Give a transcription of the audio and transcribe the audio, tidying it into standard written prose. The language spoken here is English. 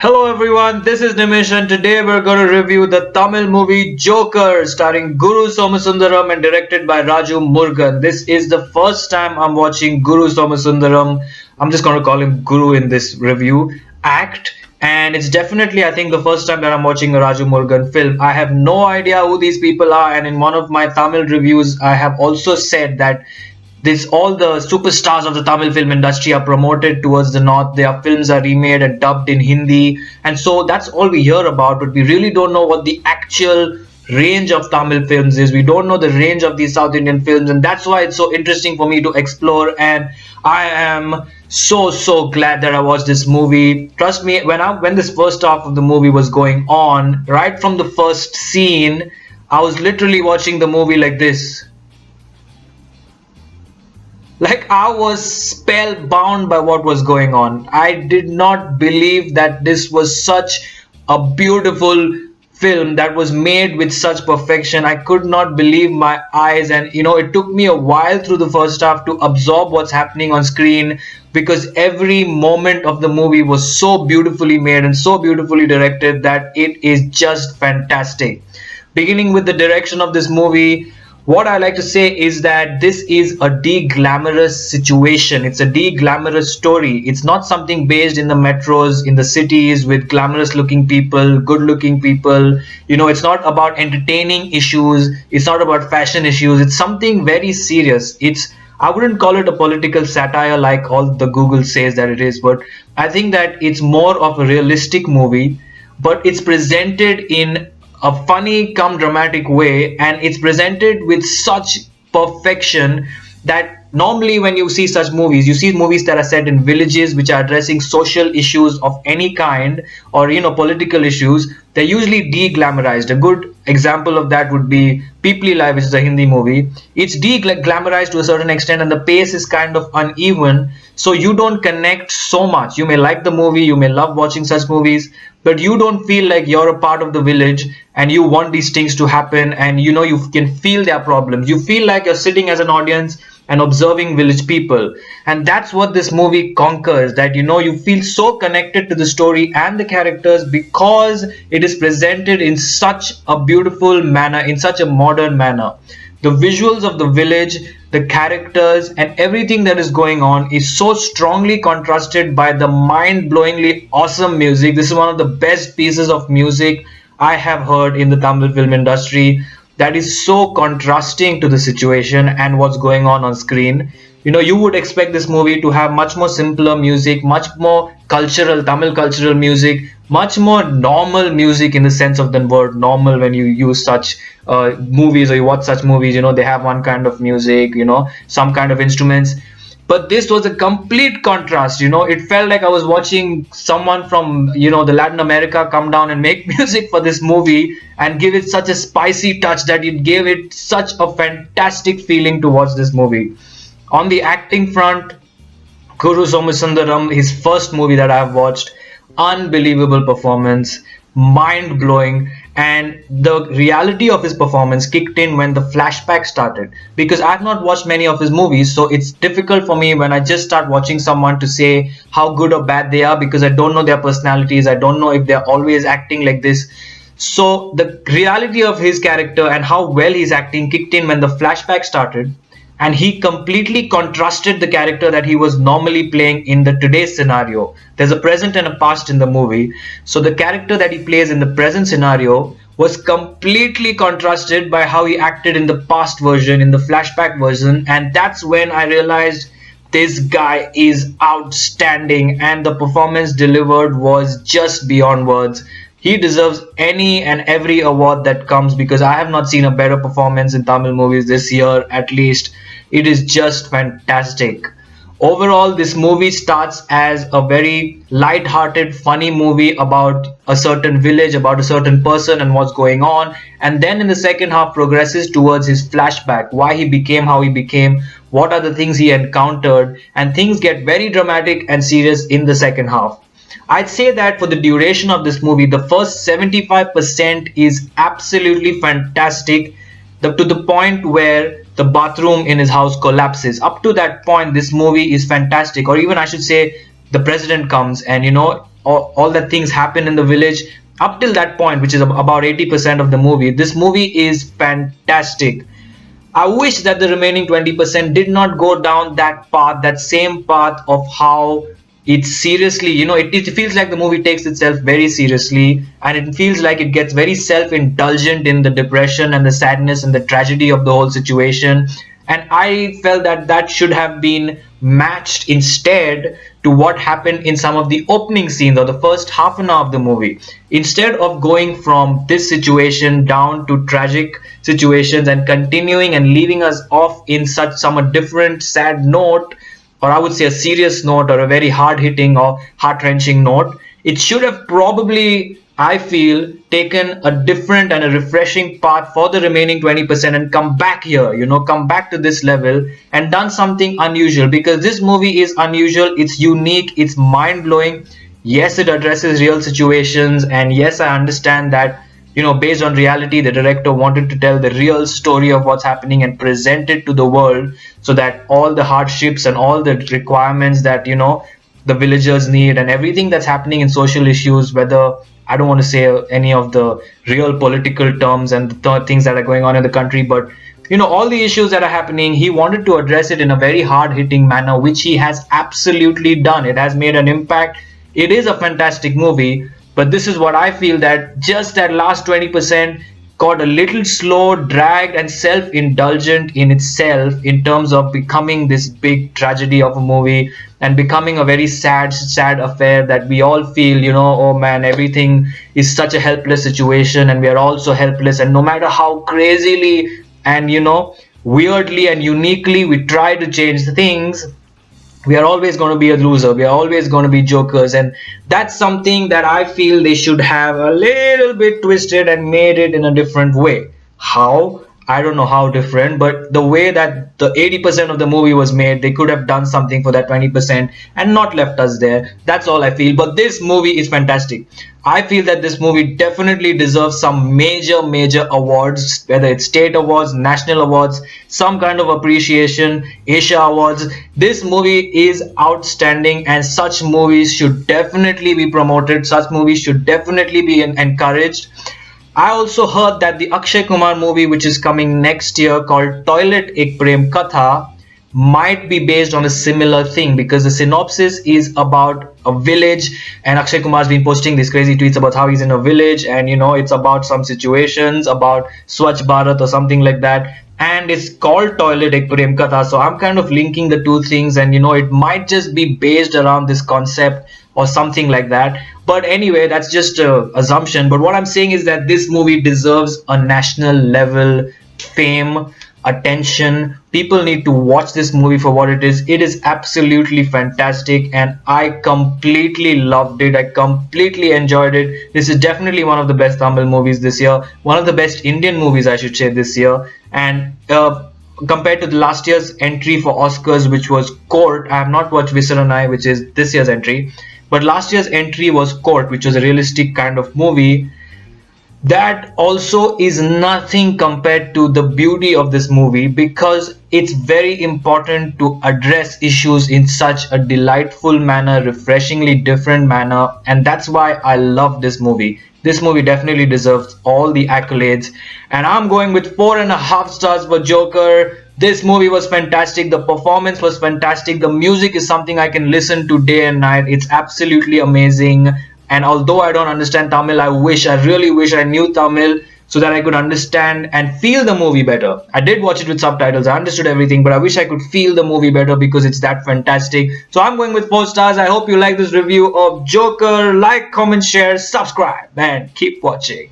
Hello everyone, this is Nimish and today we're going to review the Tamil movie Joker starring Guru Somasundaram and directed by Raju Murugan. This is the first time I'm watching Guru Somasundaram. I'm just going to call him Guru in this review act, and it's definitely I think the first time that I'm watching a Raju Murugan film. I have no idea who these people are, and in one of my Tamil reviews I have also said that this all the superstars of the Tamil film industry are promoted towards the north. Their films are remade and dubbed in Hindi, and so that's all we hear about. But we really don't know what the actual range of Tamil films is. We don't know the range of these South Indian films, and that's why it's so interesting for me to explore. And I am so glad that I watched this movie. Trust me, when this first half of the movie was going on, right from the first scene, I was literally watching the movie like this. Like I was spellbound by what was going on. I did not believe that this was such a beautiful film that was made with such perfection. I could not believe my eyes, and it took me a while through the first half to absorb what's happening on screen because every moment of the movie was so beautifully made and so beautifully directed that it is just fantastic. Beginning with the direction of this movie, what I like to say is that this is a de-glamorous situation. It's a de-glamorous story. It's not something based in the metros, in the cities with glamorous looking people, good looking people. It's not about entertaining issues. It's not about fashion issues. It's something very serious. I wouldn't call it a political satire like all the Google says that it is, but I think that it's more of a realistic movie, but it's presented in a funny come dramatic way, and it's presented with such perfection that normally when you see such movies, you see movies that are set in villages which are addressing social issues of any kind, or political issues. They're usually de-glamorized. A good example of that would be Peoply Live, which is a Hindi movie. It's de-glamorized to a certain extent, and the pace is kind of uneven, so you don't connect so much. You may like the movie, you may love watching such movies, but you don't feel like you're a part of the village and you want these things to happen, and you can feel their problems. You feel like you're sitting as an audience and observing village people, and that's what this movie conquers, that you feel so connected to the story and the characters because it is presented in such a beautiful manner, in such a modern manner. The visuals of the village, the characters, and everything that is going on is so strongly contrasted by the mind-blowingly awesome music. This is one of the best pieces of music I have heard in the Tamil film industry, that is so contrasting to the situation and what's going on screen. You would expect this movie to have much more simpler music, much more cultural, Tamil cultural music, much more normal music in the sense of the word normal. When you use such movies or you watch such movies, they have one kind of music, some kind of instruments. But this was a complete contrast. It felt like I was watching someone from the Latin America come down and make music for this movie and give it such a spicy touch that it gave it such a fantastic feeling to watch this movie. On the acting front, Guru Somasundaram, his first movie that I've watched, unbelievable performance, mind blowing, and the reality of his performance kicked in when the flashback started. Because I've not watched many of his movies, so it's difficult for me when I just start watching someone to say how good or bad they are, because I don't know their personalities. I don't know if they're always acting like this. So the reality of his character and how well he's acting kicked in when the flashback started, and he completely contrasted the character that he was normally playing in the today's scenario. There's a present and a past in the movie, so the character that he plays in the present scenario was completely contrasted by how he acted in the past version, in the flashback version. And that's when I realized this guy is outstanding, and the performance delivered was just beyond words. He deserves any and every award that comes, because I have not seen a better performance in Tamil movies this year, at least. It is just fantastic. Overall, this movie starts as a very light-hearted, funny movie about a certain village, about a certain person and what's going on. And then in the second half progresses towards his flashback, why he became how he became, what are the things he encountered, and things get very dramatic and serious in the second half. I'd say that for the duration of this movie, the first 75% is absolutely fantastic, to the point where the bathroom in his house collapses. Up to that point, this movie is fantastic. Or even I should say, the president comes and all that things happen in the village up till that point, which is about 80% of the movie. This movie is fantastic. I wish that the remaining 20% did not go down that path, that same path of how it seriously, it feels like the movie takes itself very seriously, and it feels like it gets very self indulgent in the depression and the sadness and the tragedy of the whole situation. And I felt that that should have been matched instead to what happened in some of the opening scenes or the first half an hour of the movie. Instead of going from this situation down to tragic situations and continuing and leaving us off in such some different sad note, or I would say a serious note or a very hard hitting or heart wrenching note, it should have probably, I feel, taken a different and a refreshing path for the remaining 20% and come back here, come back to this level and done something unusual, because this movie is unusual, it's unique, it's mind blowing. Yes, it addresses real situations, and yes, I understand that, based on reality, the director wanted to tell the real story of what's happening and present it to the world, so that all the hardships and all the requirements that, the villagers need and everything that's happening in social issues, whether, I don't want to say any of the real political terms and the things that are going on in the country, but all the issues that are happening, he wanted to address it in a very hard hitting manner, which he has absolutely done. It has made an impact. It is a fantastic movie, but this is what I feel, that just that last 20% got a little slow, dragged, and self-indulgent in itself, in terms of becoming this big tragedy of a movie and becoming a very sad affair that we all feel, oh man, everything is such a helpless situation and we are all so helpless, and no matter how crazily and weirdly and uniquely we try to change the things, we are always going to be a loser, we are always going to be jokers. And that's something that I feel they should have a little bit twisted and made it in a different way. How? I don't know how different, but the way that the 80% of the movie was made, they could have done something for that 20% and not left us there. That's all I feel. But this movie is fantastic. I feel that this movie definitely deserves some major awards, whether it's state awards, national awards, some kind of appreciation, Asia awards. This movie is outstanding, and such movies should definitely be promoted. Such movies should definitely be encouraged. I also heard that the Akshay Kumar movie, which is coming next year, called Toilet Ek Prem Katha, might be based on a similar thing, because the synopsis is about a village, and Akshay Kumar's been posting these crazy tweets about how he's in a village, and it's about some situations about Swachh Bharat or something like that, and it's called Toilet Ek Prem Katha. So I'm kind of linking the two things, and it might just be based around this concept or something like that. But anyway, that's just a assumption. But what I'm saying is that this movie deserves a national level fame, attention. People need to watch this movie for what it is. It is absolutely fantastic, and I completely loved it. I completely enjoyed it. This is definitely one of the best Tamil movies this year, one of the best Indian movies, I should say, this year. And compared to the last year's entry for Oscars, which was Court, I have not watched Visaranai, which is this year's entry, but last year's entry was Court, which was a realistic kind of movie. That also is nothing compared to the beauty of this movie, because it's very important to address issues in such a delightful manner, refreshingly different manner, and that's why I love this movie. This movie definitely deserves all the accolades, and I'm going with 4.5 stars for Joker. This movie was fantastic. The performance was fantastic. The music is something I can listen to day and night. It's absolutely amazing. And although I don't understand Tamil, I really wish I knew Tamil so that I could understand and feel the movie better. I did watch it with subtitles. I understood everything, but I wish I could feel the movie better because it's that fantastic. So I'm going with 4 stars. I hope you like this review of Joker. Like, comment, share, subscribe, and keep watching.